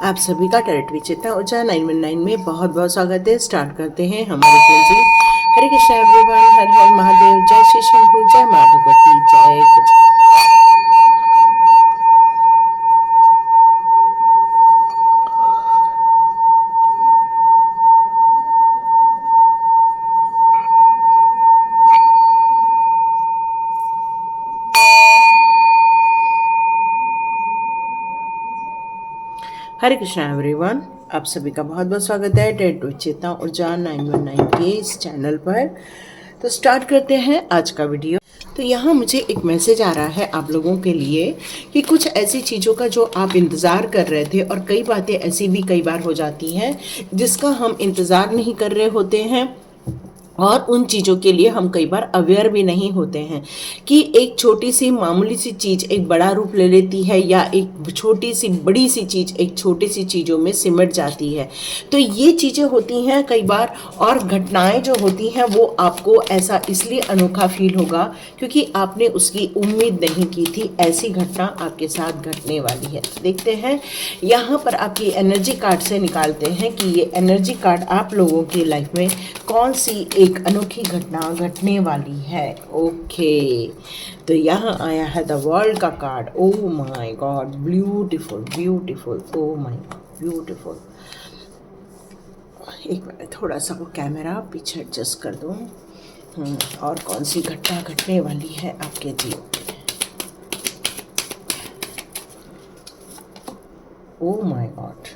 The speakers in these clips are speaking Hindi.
आप सभी का टेरिटरी चेतना ऊर्जा 919 में बहुत बहुत स्वागत है। स्टार्ट करते हैं हमारी फ्रेंजी। हरे कृष्णा एवरीवन, हर हर महादेव, जय श्री शंभू, जय माँ भगवती, जय कुछ। हरे कृष्णा एवरीवन, आप सभी का बहुत बहुत स्वागत है टेरिटरी चेतना ऊर्जा 919 के इस चैनल पर। तो स्टार्ट करते हैं आज का वीडियो। तो यहाँ मुझे एक मैसेज आ रहा है आप लोगों के लिए कि कुछ ऐसी चीज़ों का जो आप इंतज़ार कर रहे थे, और कई बातें ऐसी भी कई बार हो जाती हैं जिसका हम इंतज़ार नहीं कर रहे होते हैं, और उन चीज़ों के लिए हम कई बार अवेयर भी नहीं होते हैं कि एक छोटी सी मामूली सी चीज़ एक बड़ा रूप ले लेती है, या एक छोटी सी बड़ी सी चीज़ एक छोटी सी चीज़ों में सिमट जाती है। तो ये चीज़ें होती हैं कई बार, और घटनाएं जो होती हैं वो आपको ऐसा इसलिए अनोखा फील होगा क्योंकि आपने उसकी उम्मीद नहीं की थी ऐसी घटना आपके साथ घटने वाली है। देखते हैं यहाँ पर आपकी एनर्जी कार्ड से निकालते हैं कि ये एनर्जी कार्ड आप लोगों की लाइफ में कौन सी एक अनोखी घटना घटने वाली है। ओके, तो यहाँ आया है द वर्ल्ड का card. Oh my God, beautiful beautiful, oh my God beautiful. एक मिनट, थोड़ा सा वो कैमरा पीछे एडजस्ट कर दूँ। और कौन सी घटना घटने वाली है आपके जीवन में। Oh my God,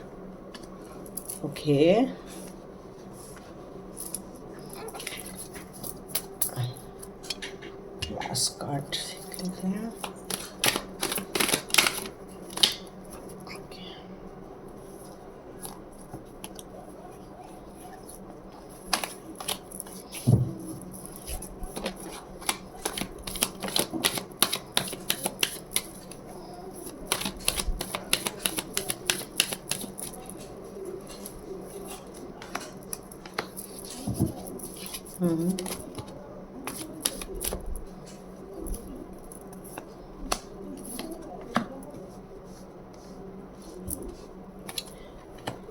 okay. Last card देख लेते हैं।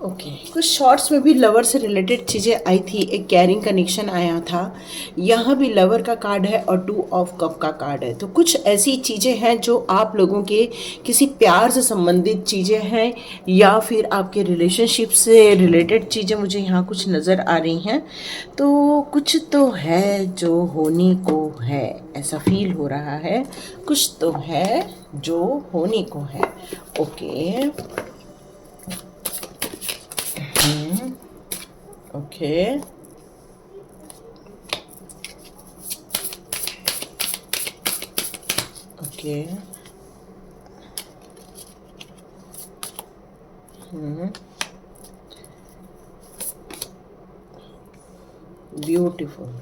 ओके, कुछ शॉर्ट्स में भी लवर से रिलेटेड चीज़ें आई थी। एक कैरिंग कनेक्शन आया था, यहाँ भी लवर का कार्ड है और 2 ऑफ कप का कार्ड है। तो कुछ ऐसी चीज़ें हैं जो आप लोगों के किसी प्यार से संबंधित चीज़ें हैं, या फिर आपके रिलेशनशिप से रिलेटेड चीज़ें मुझे यहाँ कुछ नज़र आ रही हैं। तो कुछ तो है जो होने को है, ऐसा फील हो रहा है। कुछ तो है जो होने को है। Okay okay, okay, beautiful,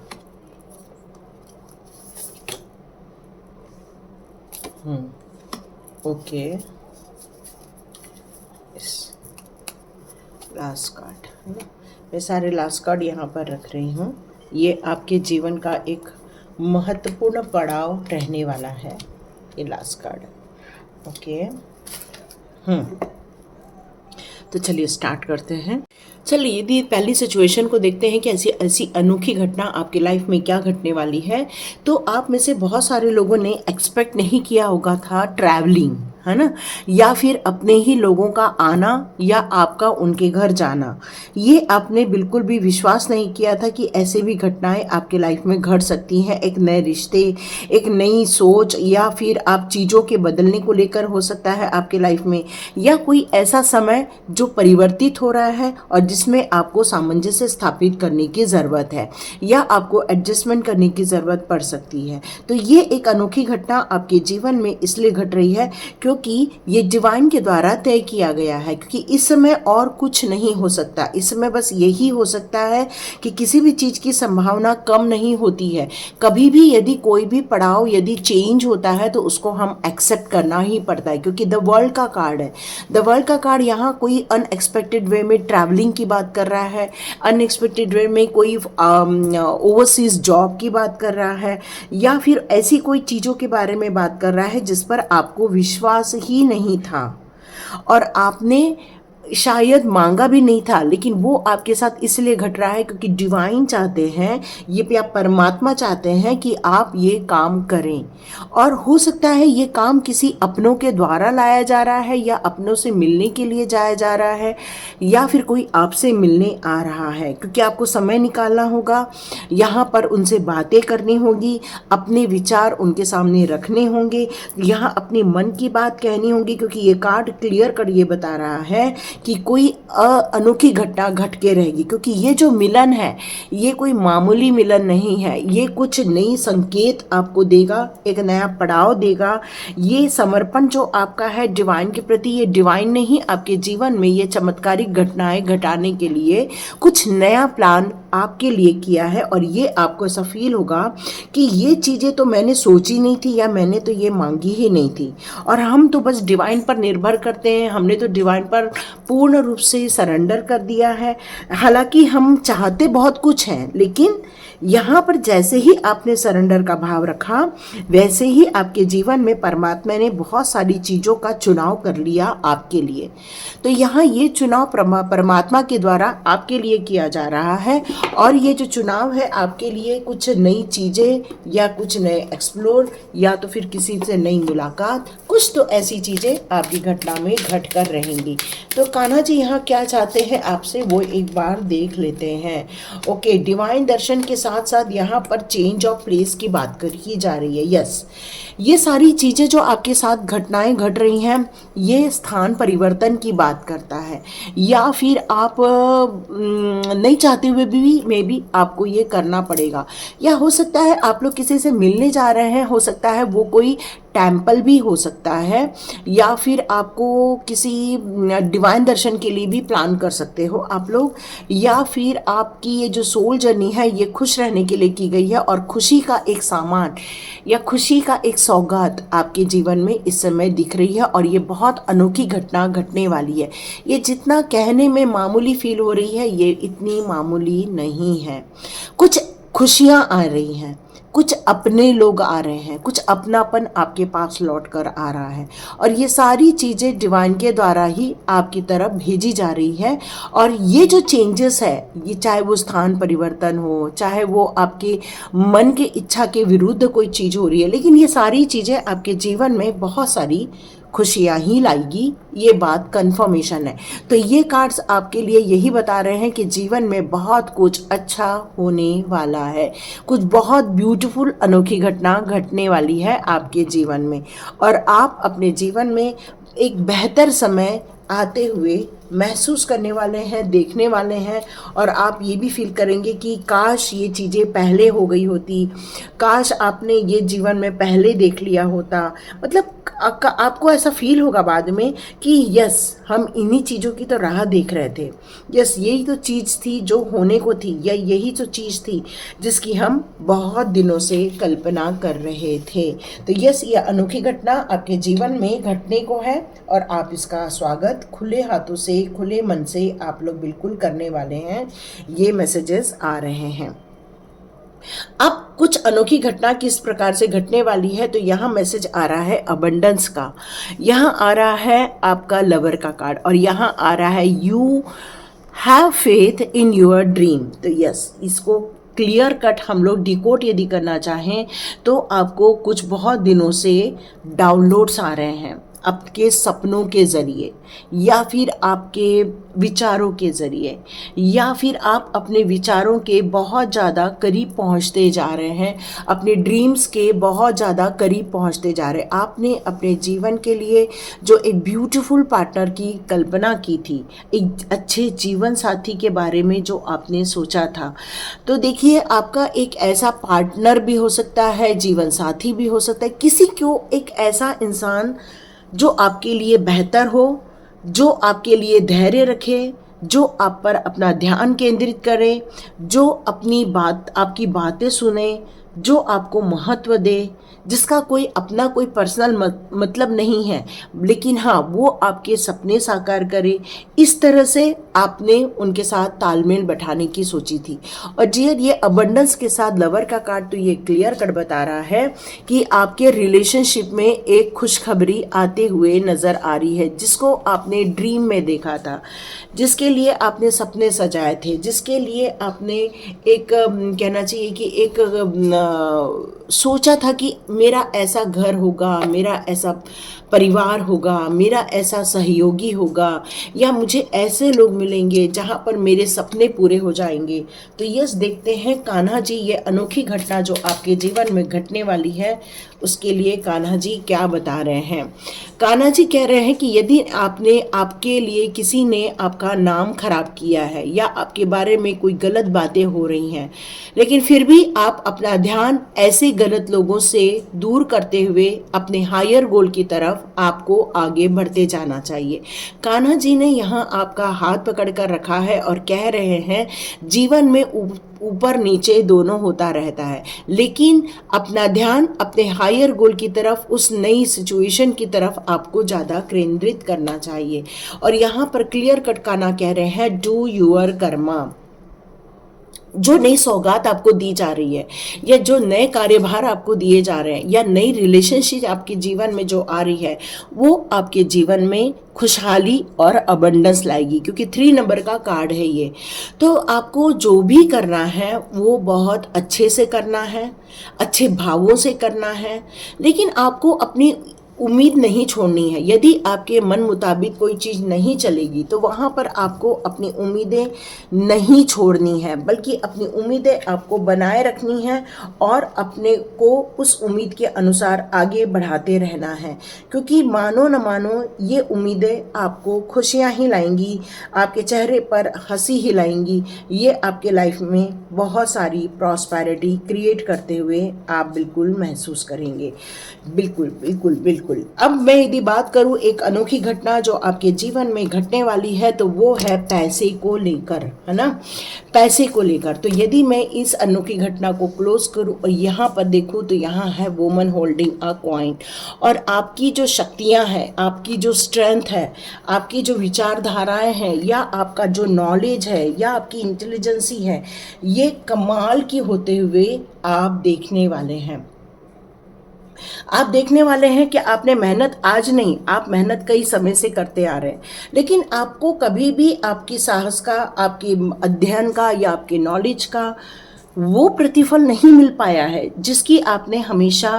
okay. Last card है ना, मैं सारे लास्ट कार्ड यहाँ पर रख रही हूँ। ये आपके जीवन का एक महत्वपूर्ण पड़ाव रहने वाला है, ये लास्ट कार्ड। ओके, तो चलिए स्टार्ट करते हैं। चलिए यदि पहली सिचुएशन को देखते हैं कि ऐसी ऐसी अनोखी घटना आपकी लाइफ में क्या घटने वाली है। तो आप में से बहुत सारे लोगों ने एक्सपेक्ट नहीं किया होगा था ट्रैवलिंग, है ना, या फिर अपने ही लोगों का आना, या आपका उनके घर जाना। ये आपने बिल्कुल भी विश्वास नहीं किया था कि ऐसे भी घटनाएं आपके लाइफ में घट सकती हैं। एक नए रिश्ते, एक नई सोच, या फिर आप चीज़ों के बदलने को लेकर हो सकता है आपके लाइफ में, या कोई ऐसा समय जो परिवर्तित हो रहा है और जिसमें आपको सामंजस्य स्थापित करने की ज़रूरत है, या आपको एडजस्टमेंट करने की ज़रूरत पड़ सकती है। तो ये एक अनोखी घटना आपके जीवन में इसलिए घट रही है क्योंकि ये डिवाइन के द्वारा तय किया गया है। क्योंकि इस समय और कुछ नहीं हो सकता, इस समय बस यही हो सकता है कि किसी भी चीज़ की संभावना कम नहीं होती है। कभी भी यदि कोई भी पड़ाव यदि चेंज होता है तो उसको हम एक्सेप्ट करना ही पड़ता है, क्योंकि द वर्ल्ड का कार्ड है। द वर्ल्ड का कार्ड यहाँ कोई अनएक्सपेक्टेड वे में ट्रैवलिंग की बात कर रहा है, अनएक्सपेक्टेड वे में कोई ओवरसीज जॉब की बात कर रहा है, या फिर ऐसी कोई चीज़ों के बारे में बात कर रहा है जिस पर आपको विश्वास ही नहीं था, और आपने शायद मांगा भी नहीं था, लेकिन वो आपके साथ इसलिए घट रहा है क्योंकि डिवाइन चाहते हैं, ये भी आप परमात्मा चाहते हैं कि आप ये काम करें। और हो सकता है ये काम किसी अपनों के द्वारा लाया जा रहा है, या अपनों से मिलने के लिए जाया जा रहा है, या फिर कोई आपसे मिलने आ रहा है, क्योंकि आपको समय निकालना होगा, यहाँ पर उनसे बातें करनी होगी, अपने विचार उनके सामने रखने होंगे, यहाँ अपने मन की बात कहनी होगी, क्योंकि ये कार्ड क्लियर कर ये बता रहा है कि कोई अनोखी घटना घट के रहेगी। क्योंकि ये जो मिलन है ये कोई मामूली मिलन नहीं है, ये कुछ नई संकेत आपको देगा, एक नया पड़ाव देगा। ये समर्पण जो आपका है डिवाइन के प्रति, ये डिवाइन ने ही आपके जीवन में ये चमत्कारिक घटनाएं घटाने के लिए कुछ नया प्लान आपके लिए किया है। और ये आपको ऐसा फील होगा कि ये चीज़ें तो मैंने सोची नहीं थी, या मैंने तो ये मांगी ही नहीं थी, और हम तो बस डिवाइन पर निर्भर करते हैं, हमने तो डिवाइन पर पूर्ण रूप से सरेंडर कर दिया है। हालांकि हम चाहते बहुत कुछ हैं, लेकिन यहाँ पर जैसे ही आपने सरेंडर का भाव रखा, वैसे ही आपके जीवन में परमात्मा ने बहुत सारी चीज़ों का चुनाव कर लिया आपके लिए। तो यहाँ ये चुनाव परमात्मा के द्वारा आपके लिए किया जा रहा है, और ये जो चुनाव है आपके लिए कुछ नई चीज़ें, या कुछ नए एक्सप्लोर, या तो फिर किसी से नई मुलाकात, कुछ तो ऐसी चीज़ें आपकी घटना में घट कर रहेंगी। तो कान्हा जी यहाँ क्या चाहते हैं आपसे, वो एक बार देख लेते हैं। ओके, डिवाइन दर्शन के साथ साथ यहाँ पर चेंज ऑफ प्लेस की बात की जा रही है। यस, ये सारी चीज़ें जो आपके साथ घटनाएं घट रही हैं, ये स्थान परिवर्तन की बात करता है, या फिर आप नहीं चाहते हुए भी मे बी आपको ये करना पड़ेगा, या हो सकता है आप लोग किसी से मिलने जा रहे हैं, हो सकता है वो कोई टेम्पल भी हो सकता है, या फिर आपको किसी डिवाइन दर्शन के लिए भी प्लान कर सकते हो आप लोग, या फिर आपकी ये जो सोल जर्नी है ये खुश रहने के लिए की गई है, और खुशी का एक सामान या खुशी का एक सौगात आपके जीवन में इस समय दिख रही है। और ये बहुत अनोखी घटना घटने वाली है। ये जितना कहने में मामूली फील हो रही है, ये इतनी मामूली नहीं है। कुछ खुशियाँ आ रही हैं, कुछ अपने लोग आ रहे हैं, कुछ अपनापन आपके पास लौट कर आ रहा है, और ये सारी चीज़ें डिवाइन के द्वारा ही आपकी तरफ भेजी जा रही है। और ये जो चेंजेस है, ये चाहे वो स्थान परिवर्तन हो, चाहे वो आपके मन के इच्छा के विरुद्ध कोई चीज़ हो रही है, लेकिन ये सारी चीज़ें आपके जीवन में बहुत सारी खुशियाँ ही लाएगी, ये बात कंफर्मेशन है। तो ये कार्ड्स आपके लिए यही बता रहे हैं कि जीवन में बहुत कुछ अच्छा होने वाला है, कुछ बहुत ब्यूटीफुल अनोखी घटना घटने वाली है आपके जीवन में, और आप अपने जीवन में एक बेहतर समय आते हुए महसूस करने वाले हैं, देखने वाले हैं। और आप ये भी फील करेंगे कि काश ये चीज़ें पहले हो गई होती, काश आपने ये जीवन में पहले देख लिया होता। मतलब आपको ऐसा फील होगा बाद में कि यस, हम इन्हीं चीज़ों की तो राह देख रहे थे, यस यही तो चीज़ थी जो होने को थी, या यही तो चीज़ थी जिसकी हम बहुत दिनों से कल्पना कर रहे थे। तो यस, ये अनोखी घटना आपके जीवन में घटने को है, और आप इसका स्वागत खुले हाथों से, खुले मन से आप लोग बिल्कुल करने वाले हैं। ये मैसेजेस आ रहे हैं। अब कुछ अनोखी घटना किस प्रकार से घटने वाली है, तो यहाँ मैसेज आ रहा है अबंडेंस का, यहाँ आ रहा है आपका लवर का कार्ड, और यहाँ आ रहा है you have faith in your dream. तो यस, इसको क्लियर कट हम लोग डिकोड यदि करना चाहें तो आपको कुछ बहुत दिनों से डाउनलोड्स आ रहे हैं आपके सपनों के ज़रिए, या फिर आपके विचारों के ज़रिए, या फिर आप अपने विचारों के बहुत ज़्यादा करीब पहुंचते जा रहे हैं, अपने ड्रीम्स के बहुत ज़्यादा करीब पहुंचते जा रहे हैं। आपने अपने जीवन के लिए जो एक ब्यूटीफुल पार्टनर की कल्पना की थी, एक अच्छे जीवन साथी के बारे में जो आपने सोचा था, तो देखिए आपका एक ऐसा पार्टनर भी हो सकता है, जीवन साथी भी हो सकता है, किसी को एक ऐसा इंसान जो आपके लिए बेहतर हो, जो आपके लिए धैर्य रखे, जो आप पर अपना ध्यान केंद्रित करे, जो अपनी बात, आपकी बातें सुने, जो आपको महत्व दे, जिसका कोई अपना कोई पर्सनल मतलब नहीं है, लेकिन हाँ वो आपके सपने साकार करे, इस तरह से आपने उनके साथ तालमेल बैठाने की सोची थी। और डियर, ये अबंडेंस के साथ लवर का कार्ड तो ये क्लियर कट बता रहा है कि आपके रिलेशनशिप में एक खुशखबरी आते हुए नज़र आ रही है, जिसको आपने ड्रीम में देखा था, जिसके लिए आपने सपने सजाए थे, जिसके लिए आपने एक कहना चाहिए कि एक सोचा था कि मेरा ऐसा घर होगा, मेरा ऐसा परिवार होगा, मेरा ऐसा सहयोगी होगा, या मुझे ऐसे लोग मिलेंगे जहाँ पर मेरे सपने पूरे हो जाएंगे। तो यस, देखते हैं कान्हा जी ये अनोखी घटना जो आपके जीवन में घटने वाली है, उसके लिए कान्हा जी क्या बता रहे हैं। कान्हा जी कह रहे हैं कि यदि आपके लिए किसी ने आपका नाम खराब किया है या आपके बारे में कोई गलत बातें हो रही हैं, लेकिन फिर भी आप अपना ध्यान ऐसे गलत लोगों से दूर करते हुए अपने हायर गोल की तरफ आपको आगे बढ़ते जाना चाहिए। कान्हा जी ने यहाँ आपका हाथ पकड़ कर रखा है और कह रहे हैं जीवन में ऊपर नीचे दोनों होता रहता है, लेकिन अपना ध्यान अपने हायर गोल की तरफ, उस नई सिचुएशन की तरफ आपको ज़्यादा केंद्रित करना चाहिए। और यहाँ पर क्लियर कट कान्हा कह रहे हैं डू यूअर कर्मा। जो नई सौगात आपको दी जा रही है, या जो नए कार्यभार आपको दिए जा रहे हैं, या नई रिलेशनशिप आपके जीवन में जो आ रही है, वो आपके जीवन में खुशहाली और अबंडेंस लाएगी, क्योंकि 3 नंबर का कार्ड है ये। तो आपको जो भी करना है वो बहुत अच्छे से करना है, अच्छे भावों से करना है, लेकिन आपको अपनी उम्मीद नहीं छोड़नी है। यदि आपके मन मुताबिक कोई चीज़ नहीं चलेगी तो वहाँ पर आपको अपनी उम्मीदें नहीं छोड़नी है, बल्कि अपनी उम्मीदें आपको बनाए रखनी है और अपने को उस उम्मीद के अनुसार आगे बढ़ाते रहना है, क्योंकि मानो न मानो ये उम्मीदें आपको खुशियाँ ही लाएंगी, आपके चेहरे पर हंसी ही लाएंगी। ये आपके लाइफ में बहुत सारी प्रॉस्पेरिटी क्रिएट करते हुए आप बिल्कुल महसूस करेंगे। बिल्कुल बिल्कुल बिल्कुल। अब मैं यदि बात करूं एक अनोखी घटना जो आपके जीवन में घटने वाली है, तो वो है पैसे को लेकर, है ना, पैसे को लेकर। तो यदि मैं इस अनोखी घटना को क्लोज करूं और यहाँ पर देखूं तो यहाँ है वुमन होल्डिंग अ कॉइन। और आपकी जो शक्तियाँ हैं, आपकी जो स्ट्रेंथ है, आपकी जो विचारधाराएं हैं, या आपका जो नॉलेज है, या आपकी इंटेलिजेंसी है, ये कमाल की होते हुए आप देखने वाले हैं। आप देखने वाले हैं कि आपने मेहनत आज नहीं, आप मेहनत कई समय से करते आ रहे हैं, लेकिन आपको कभी भी आपकी साहस का, आपकी अध्ययन का, या आपके नॉलेज का वो प्रतिफल नहीं मिल पाया है जिसकी आपने हमेशा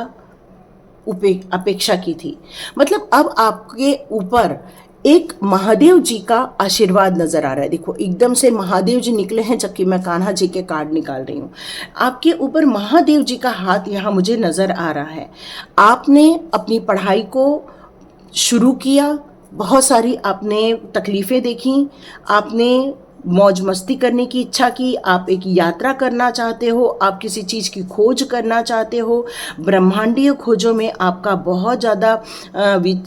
अपेक्षा की थी। मतलब अब आपके ऊपर एक महादेव जी का आशीर्वाद नजर आ रहा है। देखो, एकदम से महादेव जी निकले हैं, जबकि मैं कान्हा जी के कार्ड निकाल रही हूँ। आपके ऊपर महादेव जी का हाथ यहाँ मुझे नजर आ रहा है। आपने अपनी पढ़ाई को शुरू किया, बहुत सारी आपने तकलीफ़ें देखी, आपने मौज मस्ती करने की इच्छा की, आप एक यात्रा करना चाहते हो, आप किसी चीज़ की खोज करना चाहते हो, ब्रह्मांडीय खोजों में आपका बहुत ज़्यादा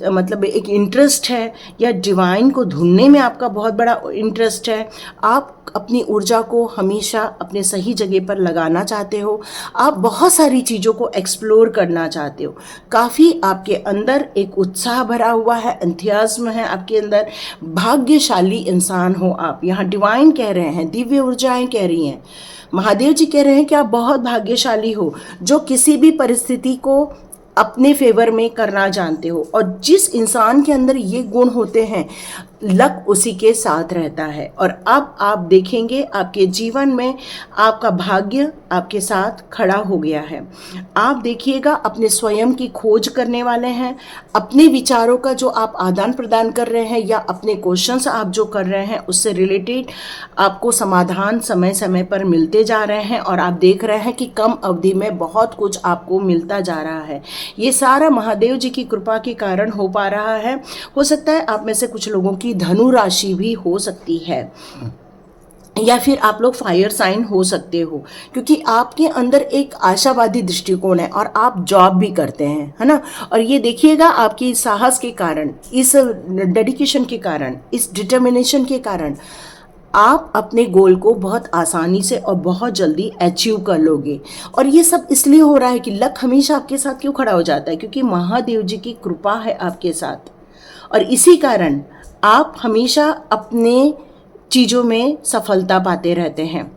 मतलब एक इंटरेस्ट है, या डिवाइन को ढूंढने में आपका बहुत बड़ा इंटरेस्ट है। आप अपनी ऊर्जा को हमेशा अपने सही जगह पर लगाना चाहते हो, आप बहुत सारी चीज़ों को एक्सप्लोर करना चाहते हो, काफ़ी आपके अंदर एक उत्साह भरा हुआ है, एंथुसियाज्म है आपके अंदर, भाग्यशाली इंसान हो आप। यहाँ डिवाइन कह रहे हैं, दिव्य ऊर्जाएं कह रही हैं, महादेव जी कह रहे हैं कि आप बहुत भाग्यशाली हो जो किसी भी परिस्थिति को अपने फेवर में करना जानते हो। और जिस इंसान के अंदर ये गुण होते हैं, लक उसी के साथ रहता है। और अब आप देखेंगे आपके जीवन में आपका भाग्य आपके साथ खड़ा हो गया है। आप देखिएगा अपने स्वयं की खोज करने वाले हैं, अपने विचारों का जो आप आदान प्रदान कर रहे हैं, या अपने क्वेश्चंस आप जो कर रहे हैं, उससे रिलेटेड आपको समाधान समय समय पर मिलते जा रहे हैं। और आप देख रहे हैं कि कम अवधि में बहुत कुछ आपको मिलता जा रहा है। ये सारा महादेव जी की कृपा के कारण हो पा रहा है। हो सकता है आप में से कुछ लोगों की धनु राशि भी हो सकती है, या फिर आप लोग फायर साइन हो सकते हो, क्योंकि आपके अंदर एक आशावादी दृष्टिकोण है और आप जॉब भी करते हैं, है ना। और ये देखिएगा आपकी साहस के कारण, इस डेडिकेशन के कारण, इस डिटर्मिनेशन के कारण आप अपने गोल को बहुत आसानी से और बहुत जल्दी अचीव कर लोगे। और ये सब इसलिए हो रहा है कि लक हमेशा आपके साथ क्यों खड़ा हो जाता है, क्योंकि महादेव जी की कृपा है आपके साथ। और इसी कारण आप हमेशा अपने चीज़ों में सफलता पाते रहते हैं।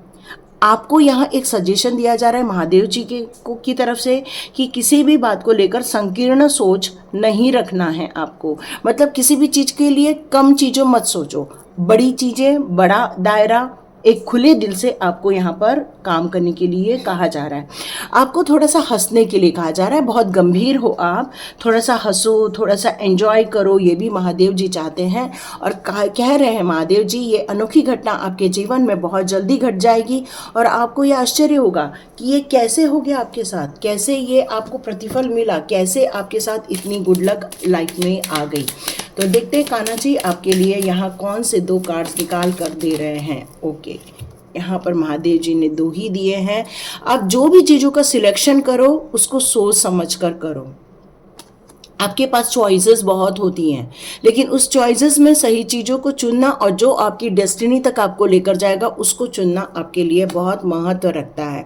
आपको यहाँ एक सजेशन दिया जा रहा है महादेव जी की तरफ से कि किसी भी बात को लेकर संकीर्ण सोच नहीं रखना है आपको। मतलब किसी भी चीज़ के लिए कम चीज़ों मत सोचो, बड़ी चीज़ें, बड़ा दायरा, एक खुले दिल से आपको यहाँ पर काम करने के लिए कहा जा रहा है। आपको थोड़ा सा हंसने के लिए कहा जा रहा है, बहुत गंभीर हो आप, थोड़ा सा हंसो, थोड़ा सा एंजॉय करो, ये भी महादेव जी चाहते हैं। और कह रहे हैं महादेव जी, ये अनोखी घटना आपके जीवन में बहुत जल्दी घट जाएगी और आपको ये आश्चर्य होगा कि ये कैसे हो गया आपके साथ, कैसे ये आपको प्रतिफल मिला, कैसे आपके साथ इतनी गुड लक लाइफ में आ गई। तो देखते हैं कान्हा जी आपके लिए यहाँ कौन से 2 कार्ड्स निकाल कर दे रहे हैं। ओके, यहाँ पर महादेव जी ने 2 ही दिए हैं। आप जो भी चीज़ों का सिलेक्शन करो उसको सोच समझ कर करो। आपके पास चॉइसेस बहुत होती हैं, लेकिन उस चॉइसेस में सही चीज़ों को चुनना और जो आपकी डेस्टिनी तक आपको लेकर जाएगा उसको चुनना आपके लिए बहुत महत्व रखता है।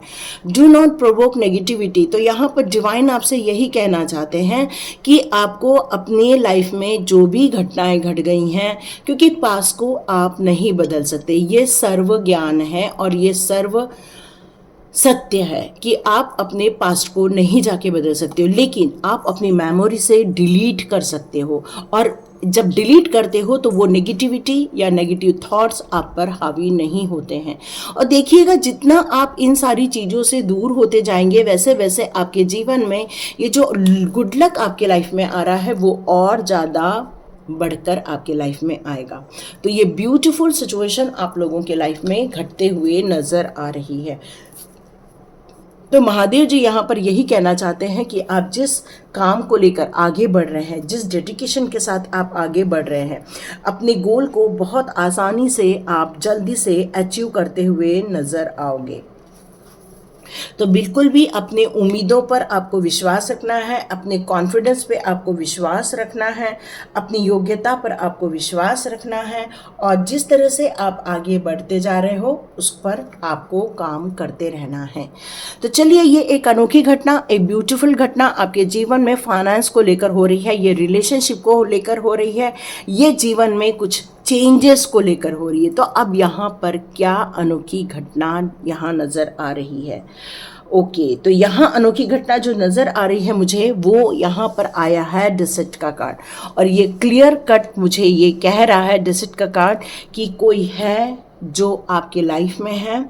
Do not provoke negativity. तो यहाँ पर डिवाइन आपसे यही कहना चाहते हैं कि आपको अपनी लाइफ में जो भी घटनाएं घट गई हैं, क्योंकि पास्ट को आप नहीं बदल सकते, ये सर्व ज्ञान है और ये सर्व सत्य है कि आप अपने पास्ट को नहीं जाके बदल सकते हो, लेकिन आप अपनी मेमोरी से डिलीट कर सकते हो। और जब डिलीट करते हो तो वो नेगेटिविटी या नेगेटिव थॉट्स आप पर हावी नहीं होते हैं। और देखिएगा, जितना आप इन सारी चीज़ों से दूर होते जाएंगे वैसे वैसे आपके जीवन में ये जो गुड लक आपके लाइफ में आ रहा है वो और ज़्यादा बढ़कर आपके लाइफ में आएगा। तो ये ब्यूटीफुल सिचुएशन आप लोगों के लाइफ में घटते हुए नज़र आ रही है। तो महादेव जी यहाँ पर यही कहना चाहते हैं कि आप जिस काम को लेकर आगे बढ़ रहे हैं, जिस डेडिकेशन के साथ आप आगे बढ़ रहे हैं, अपने गोल को बहुत आसानी से आप जल्दी से अचीव करते हुए नज़र आओगे। तो बिल्कुल भी अपने उम्मीदों पर आपको विश्वास रखना है, अपने कॉन्फिडेंस पे आपको विश्वास रखना है, अपनी योग्यता पर आपको विश्वास रखना है और जिस तरह से आप आगे बढ़ते जा रहे हो उस पर आपको काम करते रहना है। तो चलिए, ये एक अनोखी घटना, एक ब्यूटीफुल घटना आपके जीवन में फाइनेंस को लेकर हो रही है, ये रिलेशनशिप को लेकर हो रही है, ये जीवन में कुछ चेंजेस को लेकर हो रही है। तो अब यहाँ पर क्या अनोखी घटना यहाँ नज़र आ रही है। ओके, तो यहाँ अनोखी घटना जो नज़र आ रही है मुझे, वो यहाँ पर आया है डिसिट का कार्ड। और ये क्लियर कट मुझे ये कह रहा है डिसिट का कार्ड कि कोई है जो आपके लाइफ में है,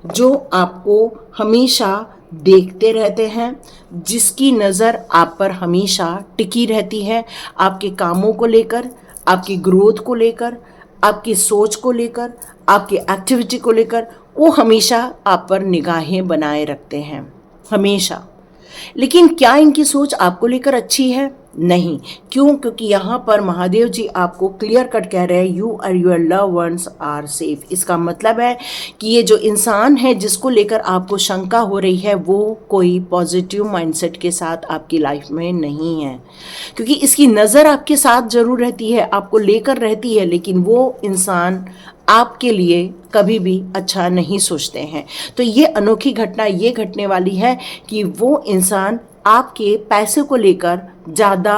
जो आपको हमेशा देखते रहते हैं, जिसकी नज़र आप पर हमेशा टिकी रहती है, आपके कामों को लेकर, आपकी ग्रोथ को लेकर, आपकी सोच को लेकर, आपकी एक्टिविटी को लेकर। वो हमेशा आप पर निगाहें बनाए रखते हैं, हमेशा। लेकिन क्या इनकी सोच आपको लेकर अच्छी है? नहीं। क्यों? क्योंकि यहाँ पर महादेव जी आपको क्लियर कट कह रहे हैं, यू और your love ones are safe. इसका मतलब है कि ये जो इंसान है जिसको लेकर आपको शंका हो रही है वो कोई पॉजिटिव माइंडसेट के साथ आपकी लाइफ में नहीं है, क्योंकि इसकी नज़र आपके साथ ज़रूर रहती है, आपको लेकर रहती है, लेकिन वो इंसान आपके लिए कभी भी अच्छा नहीं सोचते हैं। तो ये अनोखी घटना ये घटने वाली है कि वो इंसान आपके पैसे को लेकर ज़्यादा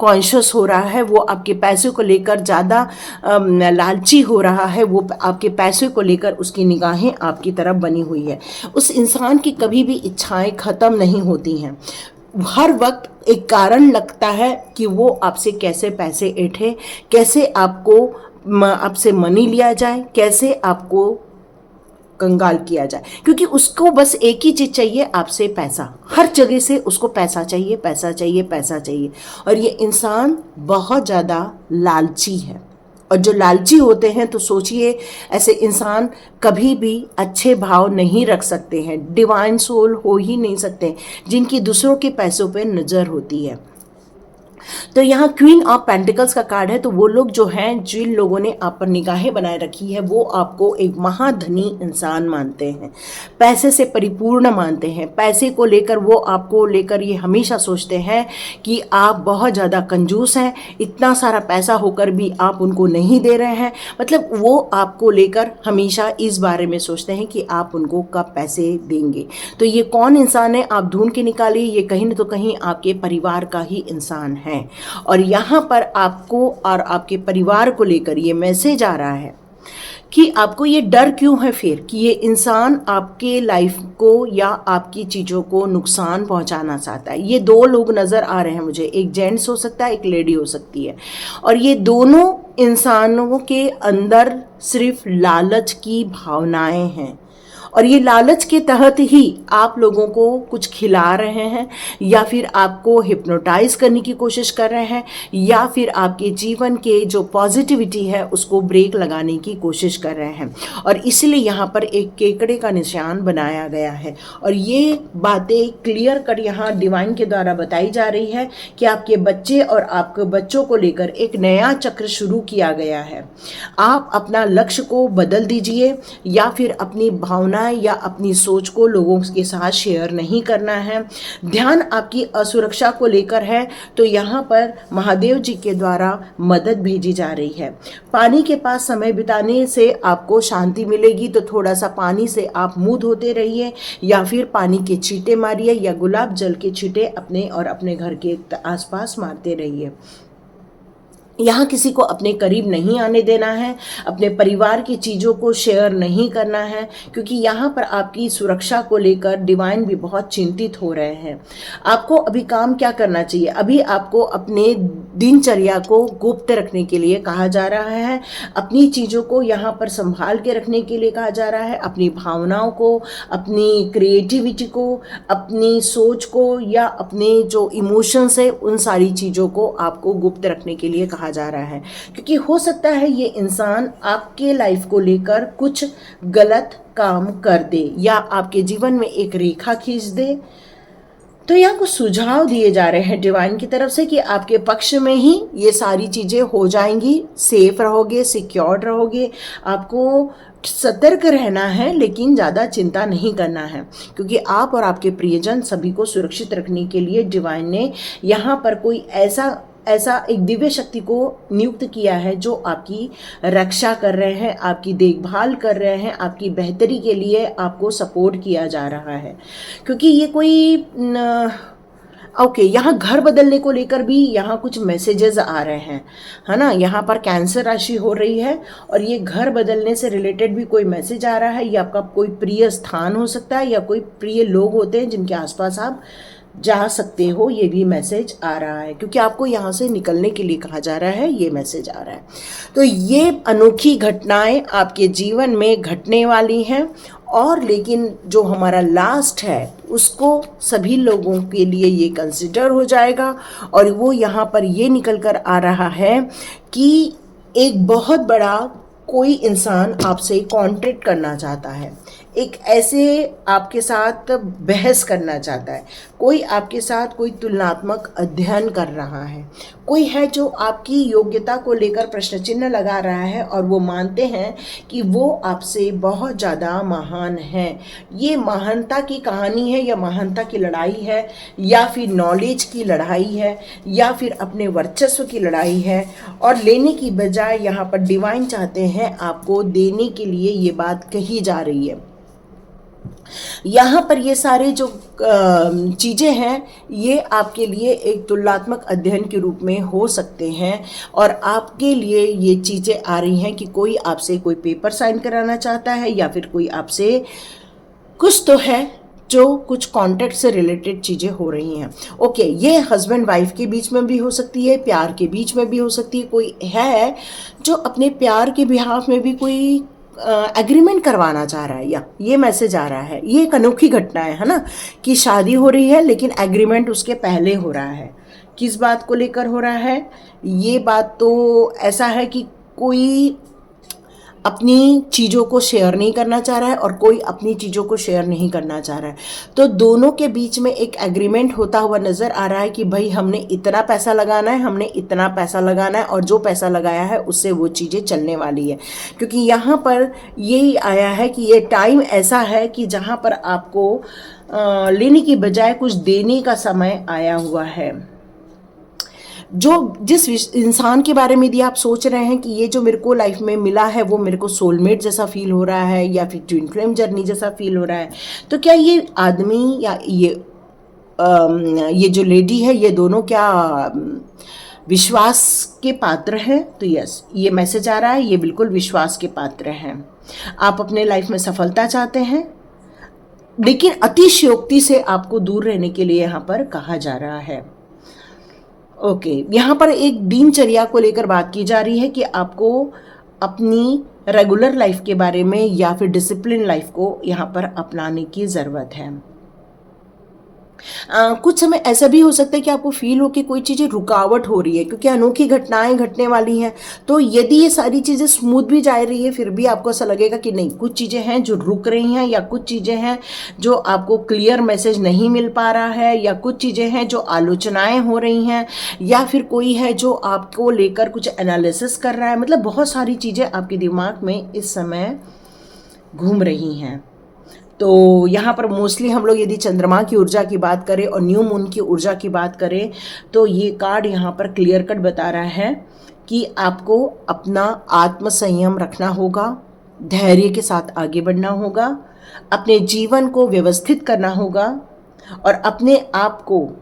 कॉन्शियस हो रहा है, वो आपके पैसे को लेकर ज़्यादा लालची हो रहा है, वो आपके पैसे को लेकर उसकी निगाहें आपकी तरफ बनी हुई है। उस इंसान की कभी भी इच्छाएं ख़त्म नहीं होती हैं, हर वक्त एक कारण लगता है कि वो आपसे कैसे पैसे ऐंठे, कैसे आपसे मनी लिया जाए, कैसे आपको कंगाल किया जाए, क्योंकि उसको बस एक ही चीज़ चाहिए, आपसे पैसा। हर जगह से उसको पैसा चाहिए, पैसा चाहिए, पैसा चाहिए। और ये इंसान बहुत ज़्यादा लालची है। और जो लालची होते हैं तो सोचिए, ऐसे इंसान कभी भी अच्छे भाव नहीं रख सकते हैं, डिवाइन सोल हो ही नहीं सकते, जिनकी दूसरों के पैसों पे नज़र होती है। तो यहाँ क्वीन ऑफ पेंटिकल्स का कार्ड है। तो वो लोग जो हैं, जिन लोगों ने आप पर निगाहें बनाए रखी है, वो आपको एक महाधनी इंसान मानते हैं, पैसे से परिपूर्ण मानते हैं। पैसे को लेकर वो आपको लेकर ये हमेशा सोचते हैं कि आप बहुत ज़्यादा कंजूस हैं, इतना सारा पैसा होकर भी आप उनको नहीं दे रहे हैं। मतलब वो आपको लेकर हमेशा इस बारे में सोचते हैं कि आप उनको कब पैसे देंगे। तो ये कौन इंसान है, आप ढूंढ के निकालिए। ये कहीं न तो कहीं आपके परिवार का ही इंसान है। और यहाँ पर आपको और आपके परिवार को लेकर ये मैसेज आ रहा है कि आपको ये डर क्यों है फिर कि ये इंसान आपके लाइफ को या आपकी चीज़ों को नुकसान पहुंचाना चाहता है। ये दो लोग नज़र आ रहे हैं मुझे, एक जेंट्स हो सकता है, एक लेडी हो सकती है। और ये दोनों इंसानों के अंदर सिर्फ लालच की भावनाएं हैं, और ये लालच के तहत ही आप लोगों को कुछ खिला रहे हैं, या फिर आपको हिप्नोटाइज करने की कोशिश कर रहे हैं, या फिर आपके जीवन के जो पॉजिटिविटी है उसको ब्रेक लगाने की कोशिश कर रहे हैं। और इसलिए यहाँ पर एक केकड़े का निशान बनाया गया है। और ये बातें क्लियर कर यहाँ डिवाइन के द्वारा बताई जा रही है कि आपके बच्चे और आपके बच्चों को लेकर एक नया चक्र शुरू किया गया है। आप अपना लक्ष्य को बदल दीजिए, या फिर अपनी भावना या अपनी सोच को लोगों के साथ शेयर नहीं करना है। ध्यान आपकी असुरक्षा को लेकर है, तो यहाँ पर महादेव जी के द्वारा मदद भेजी जा रही है। पानी के पास समय बिताने से आपको शांति मिलेगी, तो थोड़ा सा पानी से आप मुंह धोते रहिए, या फिर पानी के छींटे मारिए, या गुलाब जल के छींटे अपने और अपने घर के आसपास मारते रहिए। यहाँ किसी को अपने करीब नहीं आने देना है, अपने परिवार की चीज़ों को शेयर नहीं करना है, क्योंकि यहाँ पर आपकी सुरक्षा को लेकर डिवाइन भी बहुत चिंतित हो रहे हैं। आपको अभी काम क्या करना चाहिए? अभी आपको अपने दिनचर्या को गुप्त रखने के लिए कहा जा रहा है, अपनी चीज़ों को यहाँ पर संभाल के रखने के लिए कहा जा रहा है, अपनी भावनाओं को, अपनी क्रिएटिविटी को, अपनी सोच को, या अपने जो इमोशंस है उन सारी चीज़ों को आपको गुप्त रखने के लिए कहा जा रहा है। क्योंकि हो सकता है ये इंसान आपके लाइफ को लेकर कुछ गलत काम कर दे, या आपके जीवन में एक रेखा खींच दे। तो यहाँ कुछ सुझाव दिए जा रहे हैं डिवाइन की तरफ से कि आपके पक्ष में ही ये सारी चीज़ें हो जाएंगी, सेफ रहोगे, सिक्योर रहोगे। आपको सतर्क रहना है, लेकिन ज़्यादा चिंता नहीं करना है, क्योंकि आप और आपके प्रियजन सभी को सुरक्षित रखने के लिए डिवाइन ने यहाँ पर कोई ऐसा एक दिव्य शक्ति को नियुक्त किया है जो आपकी रक्षा कर रहे हैं, आपकी देखभाल कर रहे हैं, आपकी बेहतरी के लिए आपको सपोर्ट किया जा रहा है। क्योंकि ये कोई ओके, यहाँ घर बदलने को लेकर भी यहाँ कुछ मैसेजेस आ रहे हैं, है ना। यहाँ पर कैंसर राशि हो रही है, और ये घर बदलने से रिलेटेड भी कोई मैसेज आ रहा है। ये आपका कोई प्रिय स्थान हो सकता है, या कोई प्रिय लोग होते हैं जिनके आसपास आप जा सकते हो, ये भी मैसेज आ रहा है। क्योंकि आपको यहाँ से निकलने के लिए कहा जा रहा है, ये मैसेज आ रहा है। तो ये अनोखी घटनाएं आपके जीवन में घटने वाली हैं। और लेकिन जो हमारा लास्ट है उसको सभी लोगों के लिए ये कंसिडर हो जाएगा। और वो यहाँ पर ये निकल कर आ रहा है कि एक बहुत बड़ा कोई इंसान आपसे कॉन्ट्रैक्ट करना चाहता है, एक ऐसे आपके साथ बहस करना चाहता है, कोई आपके साथ कोई तुलनात्मक अध्ययन कर रहा है, कोई है जो आपकी योग्यता को लेकर प्रश्न चिन्ह लगा रहा है, और वो मानते हैं कि वो आपसे बहुत ज़्यादा महान है। ये महानता की कहानी है, या महानता की लड़ाई है, या फिर नॉलेज की लड़ाई है, या फिर अपने वर्चस्व की लड़ाई है। और लेने की बजाय यहाँ पर डिवाइन चाहते हैं आपको देने के लिए ये बात कही जा रही है। यहाँ पर ये सारे जो चीज़ें हैं ये आपके लिए एक तुलनात्मक अध्ययन के रूप में हो सकते हैं, और आपके लिए ये चीज़ें आ रही हैं कि कोई आपसे कोई पेपर साइन कराना चाहता है, या फिर कोई आपसे कुछ तो है जो कुछ कॉन्ट्रैक्ट से रिलेटेड चीज़ें हो रही हैं। ओके, ये हस्बैंड वाइफ के बीच में भी हो सकती है, प्यार के बीच में भी हो सकती है। कोई है जो अपने प्यार के बिहाफ में भी कोई एग्रीमेंट करवाना चाह रहा है, या ये मैसेज आ रहा है। ये एक अनोखी घटना है ना, कि शादी हो रही है लेकिन एग्रीमेंट उसके पहले हो रहा है। किस बात को लेकर हो रहा है? ये बात तो ऐसा है कि कोई अपनी चीज़ों को शेयर नहीं करना चाह रहा है और कोई अपनी चीज़ों को शेयर नहीं करना चाह रहा है। तो दोनों के बीच में एक एग्रीमेंट होता हुआ नज़र आ रहा है कि भाई हमने इतना पैसा लगाना है, हमने इतना पैसा लगाना है, और जो पैसा लगाया है उससे वो चीज़ें चलने वाली है। क्योंकि यहाँ पर यही आया है कि ये टाइम ऐसा है कि जहाँ पर आपको लेने की बजाय कुछ देने का समय आया हुआ है। जो जिस इंसान के बारे में यदि आप सोच रहे हैं कि ये जो मेरे को लाइफ में मिला है वो मेरे को सोलमेट जैसा फील हो रहा है या फिर ट्विन फ्लेम जर्नी जैसा फील हो रहा है, तो क्या ये आदमी या ये जो लेडी है, ये दोनों क्या विश्वास के पात्र हैं? तो यस, ये मैसेज आ रहा है, ये बिल्कुल विश्वास के पात्र हैं। आप अपने लाइफ में सफलता चाहते हैं, लेकिन अतिशयोक्ति से आपको दूर रहने के लिए यहाँ पर कहा जा रहा है। ओके, यहाँ पर एक दिनचर्या को लेकर बात की जा रही है कि आपको अपनी रेगुलर लाइफ के बारे में या फिर डिसिप्लिन लाइफ को यहाँ पर अपनाने की ज़रूरत है। कुछ समय ऐसा भी हो सकता है कि आपको फील हो कि कोई चीज़ें रुकावट हो रही है, क्योंकि अनोखी घटनाएं घटने वाली हैं। तो यदि ये सारी चीज़ें स्मूथ भी जा रही है, फिर भी आपको ऐसा लगेगा कि नहीं, कुछ चीज़ें हैं जो रुक रही हैं, या कुछ चीज़ें हैं जो आपको क्लियर मैसेज नहीं मिल पा रहा है, या कुछ चीज़ें हैं जो आलोचनाएं हो रही हैं, या फिर कोई है जो आपको लेकर कुछ एनालिसिस कर रहा है। मतलब बहुत सारी चीज़ें आपके दिमाग में इस समय घूम रही हैं। तो यहाँ पर मोस्टली हम लोग यदि चंद्रमा की ऊर्जा की बात करें और न्यू मून की ऊर्जा की बात करें, तो ये कार्ड यहाँ पर क्लियर कट बता रहा है कि आपको अपना आत्मसंयम रखना होगा, धैर्य के साथ आगे बढ़ना होगा, अपने जीवन को व्यवस्थित करना होगा, और अपने आप को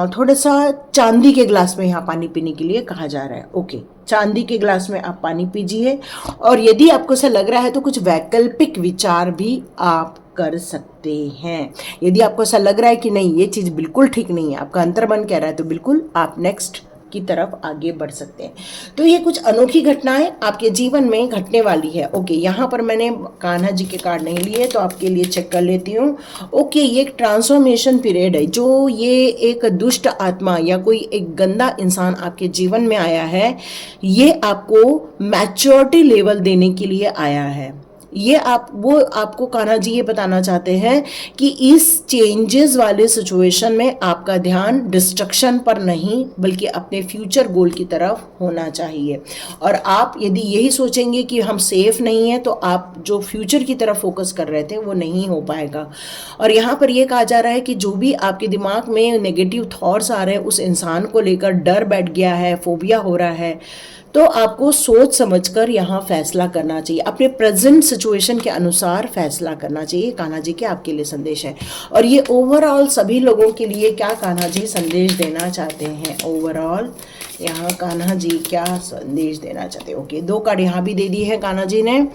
थोड़ा सा चांदी के ग्लास में यहाँ पानी पीने के लिए कहा जा रहा है। ओके, चांदी के ग्लास में आप पानी पीजिए, और यदि आपको ऐसा लग रहा है तो कुछ वैकल्पिक विचार भी आप कर सकते हैं। यदि आपको ऐसा लग रहा है कि नहीं, ये चीज़ बिल्कुल ठीक नहीं है, आपका अंतर्मन कह रहा है, तो बिल्कुल आप नेक्स्ट की तरफ आगे बढ़ सकते हैं। तो ये कुछ अनोखी घटनाएं आपके जीवन में घटने वाली है। ओके, यहाँ पर मैंने कान्हा जी के कार्ड नहीं लिए, तो आपके लिए चेक कर लेती हूँ। ओके, ये एक ट्रांसफॉर्मेशन पीरियड है। जो ये एक दुष्ट आत्मा या कोई एक गंदा इंसान आपके जीवन में आया है, ये आपको मैच्योरिटी लेवल देने के लिए आया है। ये आपको कान्हा जी ये बताना चाहते हैं कि इस चेंजेस वाले सिचुएशन में आपका ध्यान डिस्ट्रक्शन पर नहीं, बल्कि अपने फ्यूचर गोल की तरफ होना चाहिए। और आप यदि यही सोचेंगे कि हम सेफ नहीं हैं, तो आप जो फ्यूचर की तरफ फोकस कर रहे थे वो नहीं हो पाएगा। और यहाँ पर यह कहा जा रहा है कि जो भी आपके दिमाग में नेगेटिव थॉट्स आ रहे हैं, उस इंसान को लेकर डर बैठ गया है, फोबिया हो रहा है, तो आपको सोच समझकर यहाँ फैसला करना चाहिए, अपने प्रेजेंट सिचुएशन के अनुसार फैसला करना चाहिए। कान्हा जी के आपके लिए संदेश है। और ये ओवरऑल सभी लोगों के लिए क्या कान्हा जी संदेश देना चाहते हैं, ओवरऑल यहाँ कान्हा जी क्या संदेश देना चाहते हैं। ओके, 2 कार्ड यहाँ भी दे दी है कान्हा जी ने,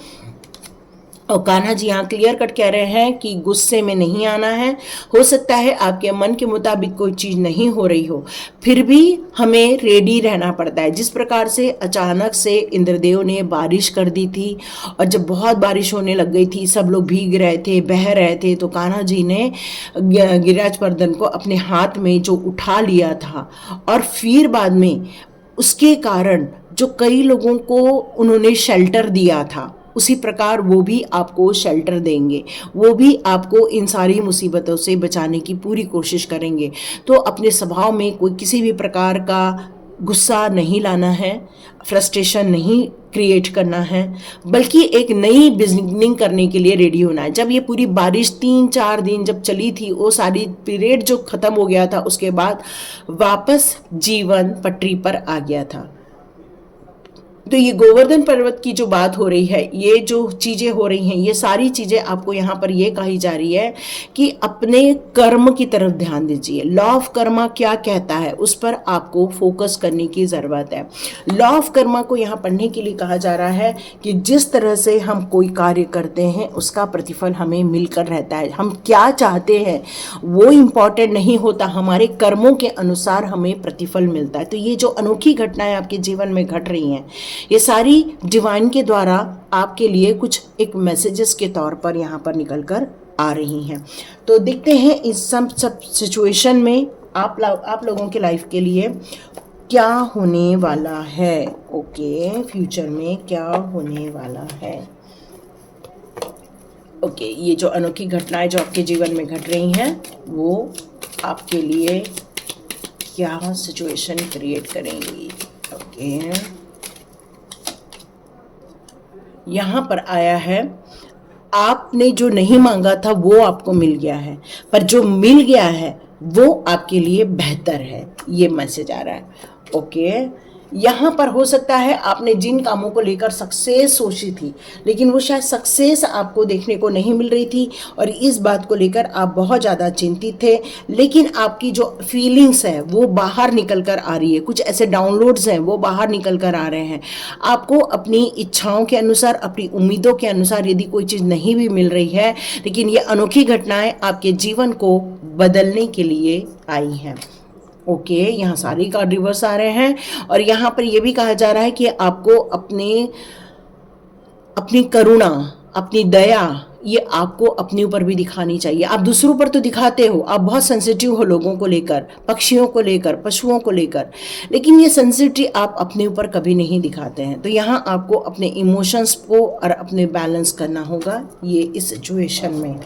और कान्हा जी यहाँ क्लियर कट कह रहे हैं कि गुस्से में नहीं आना है। हो सकता है आपके मन के मुताबिक कोई चीज़ नहीं हो रही हो, फिर भी हमें रेडी रहना पड़ता है। जिस प्रकार से अचानक से इंद्रदेव ने बारिश कर दी थी, और जब बहुत बारिश होने लग गई थी, सब लोग भीग रहे थे, बह रहे थे, तो कान्हा जी ने गिरिराज पर्दन को अपने हाथ में जो उठा लिया था, और फिर बाद में उसके कारण जो कई लोगों को उन्होंने शेल्टर दिया था, उसी प्रकार वो भी आपको शेल्टर देंगे, वो भी आपको इन सारी मुसीबतों से बचाने की पूरी कोशिश करेंगे। तो अपने स्वभाव में कोई किसी भी प्रकार का गुस्सा नहीं लाना है, फ्रस्ट्रेशन नहीं क्रिएट करना है, बल्कि एक नई बिगिनिंग करने के लिए रेडी होना है। जब ये पूरी बारिश 3-4 दिन जब चली थी, वो सारी पीरियड जो ख़त्म हो गया था, उसके बाद वापस जीवन पटरी पर आ गया था। तो ये गोवर्धन पर्वत की जो बात हो रही है, ये जो चीज़ें हो रही हैं, ये सारी चीज़ें आपको यहाँ पर ये कही जा रही है कि अपने कर्म की तरफ ध्यान दीजिए। लॉ ऑफ कर्मा क्या कहता है, उस पर आपको फोकस करने की ज़रूरत है। लॉ ऑफ कर्मा को यहाँ पढ़ने के लिए कहा जा रहा है कि जिस तरह से हम कोई कार्य करते हैं, उसका प्रतिफल हमें मिलकर रहता है। हम क्या चाहते हैं वो इम्पॉर्टेंट नहीं होता, हमारे कर्मों के अनुसार हमें प्रतिफल मिलता है। तो ये जो अनोखी घटनाएं आपके जीवन में घट रही हैं, ये सारी डिवाइन के द्वारा आपके लिए कुछ एक मैसेजेस के तौर पर यहाँ पर निकल कर आ रही हैं। तो देखते हैं इस सब सिचुएशन में आप लोगों के लाइफ के लिए क्या होने वाला है। ओके, फ्यूचर में क्या होने वाला है। ओके, ये जो अनोखी घटनाएं जो आपके जीवन में घट रही हैं वो आपके लिए क्या सिचुएशन क्रिएट करेंगी। ओके, यहाँ पर आया है आपने जो नहीं मांगा था वो आपको मिल गया है, पर जो मिल गया है वो आपके लिए बेहतर है, ये मैसेज आ रहा है। ओके, यहाँ पर हो सकता है आपने जिन कामों को लेकर सक्सेस सोची थी, लेकिन वो शायद सक्सेस आपको देखने को नहीं मिल रही थी और इस बात को लेकर आप बहुत ज़्यादा चिंतित थे, लेकिन आपकी जो फीलिंग्स है वो बाहर निकल कर आ रही है, कुछ ऐसे डाउनलोड्स हैं वो बाहर निकल कर आ रहे हैं। आपको अपनी इच्छाओं के अनुसार, अपनी उम्मीदों के अनुसार यदि कोई चीज़ नहीं भी मिल रही है, लेकिन ये अनोखी घटनाएं आपके जीवन को बदलने के लिए आई हैं। ओके, यहाँ सारे कार्ड रिवर्स आ रहे हैं और यहाँ पर यह भी कहा जा रहा है कि आपको अपनी करुणा, अपनी दया, ये आपको अपने ऊपर भी दिखानी चाहिए। आप दूसरों पर तो दिखाते हो, आप बहुत सेंसिटिव हो लोगों को लेकर, पक्षियों को लेकर, पशुओं को लेकर, लेकिन ये सेंसिटिव आप अपने ऊपर कभी नहीं दिखाते हैं। तो यहाँ आपको अपने इमोशंस को और अपने बैलेंस करना होगा ये इस सिचुएशन में।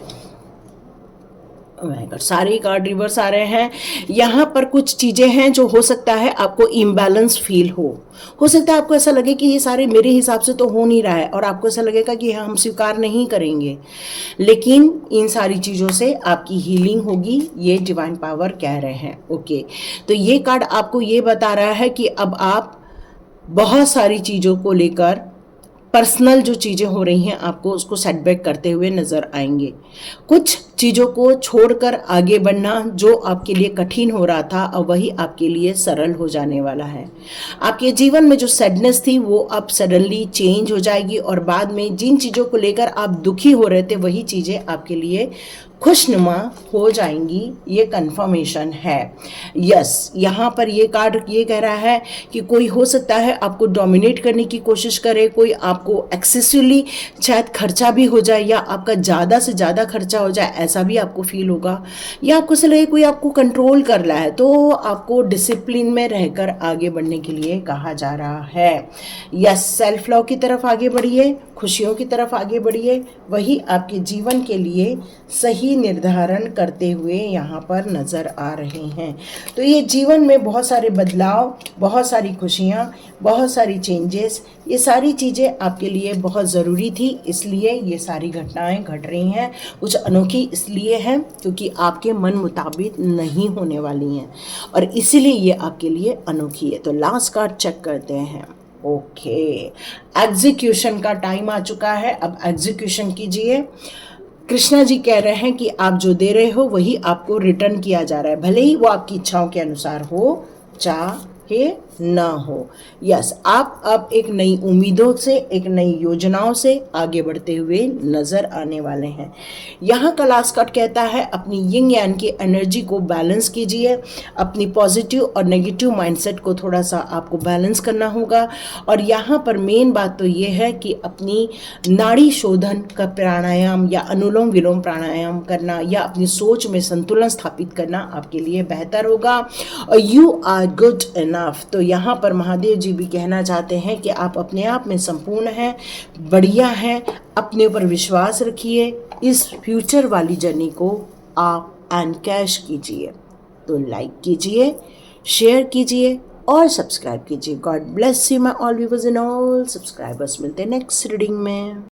सारे कार्ड रिवर्स आ रहे हैं। यहाँ पर कुछ चीज़ें हैं जो हो सकता है आपको इम्बैलेंस फील हो सकता है आपको ऐसा लगे कि ये सारे मेरे हिसाब से तो हो नहीं रहा है और आपको ऐसा लगेगा कि हम स्वीकार नहीं करेंगे, लेकिन इन सारी चीज़ों से आपकी हीलिंग होगी, ये डिवाइन पावर कह रहे हैं। ओके, तो ये कार्ड आपको ये बता रहा है कि अब आप बहुत सारी चीज़ों को लेकर, पर्सनल जो चीज़ें हो रही हैं आपको उसको सेटबैक करते हुए नज़र आएंगे। कुछ चीज़ों को छोड़कर आगे बढ़ना जो आपके लिए कठिन हो रहा था अब वही आपके लिए सरल हो जाने वाला है। आपके जीवन में जो सैडनेस थी वो अब सडनली चेंज हो जाएगी और बाद में जिन चीज़ों को लेकर आप दुखी हो रहे थे वही चीज़ें आपके लिए खुशनुमा हो जाएंगी, ये कंफर्मेशन है। यस, यहाँ पर ये कार्ड ये कह रहा है कि कोई हो सकता है आपको डोमिनेट करने की कोशिश करे, कोई आपको एक्सेसिवली शायद खर्चा भी हो जाए या आपका ज़्यादा से ज़्यादा खर्चा हो जाए, ऐसा भी आपको फील होगा, या आपको से लगे कोई आपको कंट्रोल कर रहा है। तो आपको डिसिप्लिन में रहकर आगे बढ़ने के लिए कहा जा रहा है। यस, सेल्फ लव की तरफ आगे बढ़िए, खुशियों की तरफ आगे बढ़िए, वही आपके जीवन के लिए सही निर्धारण करते हुए यहाँ पर नजर आ रहे हैं। तो ये जीवन में बहुत सारे बदलाव, बहुत सारी खुशियाँ, बहुत सारी चेंजेस, ये सारी चीज़ें आपके लिए बहुत ज़रूरी थी, इसलिए ये सारी घटनाएं घट रही हैं। कुछ अनोखी इसलिए हैं क्योंकि आपके मन मुताबिक नहीं होने वाली हैं और इसीलिए ये आपके लिए अनोखी है। तो लास्ट कार्ड चेक करते हैं। ओके, एग्जीक्यूशन का टाइम आ चुका है, अब एग्जीक्यूशन कीजिए। कृष्णा जी कह रहे हैं कि आप जो दे रहे हो वही आपको रिटर्न किया जा रहा है, भले ही वो आपकी इच्छाओं के अनुसार हो चाहे ना हो। यस, आप अब एक नई उम्मीदों से, एक नई योजनाओं से आगे बढ़ते हुए नजर आने वाले हैं। यहाँ का लास्ट कार्ड कहता है अपनी यिंग यान की एनर्जी को बैलेंस कीजिए, अपनी पॉजिटिव और नेगेटिव माइंडसेट को थोड़ा सा आपको बैलेंस करना होगा। और यहाँ पर मेन बात तो ये है कि अपनी नाड़ी शोधन का प्राणायाम या अनुलोम विलोम प्राणायाम करना या अपनी सोच में संतुलन स्थापित करना आपके लिए बेहतर होगा। और यू आर गुड इनफ, तो यहाँ पर महादेव जी भी कहना चाहते हैं कि आप अपने आप में संपूर्ण हैं, बढ़िया हैं, अपने ऊपर विश्वास रखिए, इस फ्यूचर वाली जर्नी को आप एनकैश कीजिए। तो लाइक कीजिए, शेयर कीजिए और सब्सक्राइब कीजिए। God bless you my all viewers and all subscribers. मिलते हैं नेक्स्ट रीडिंग में।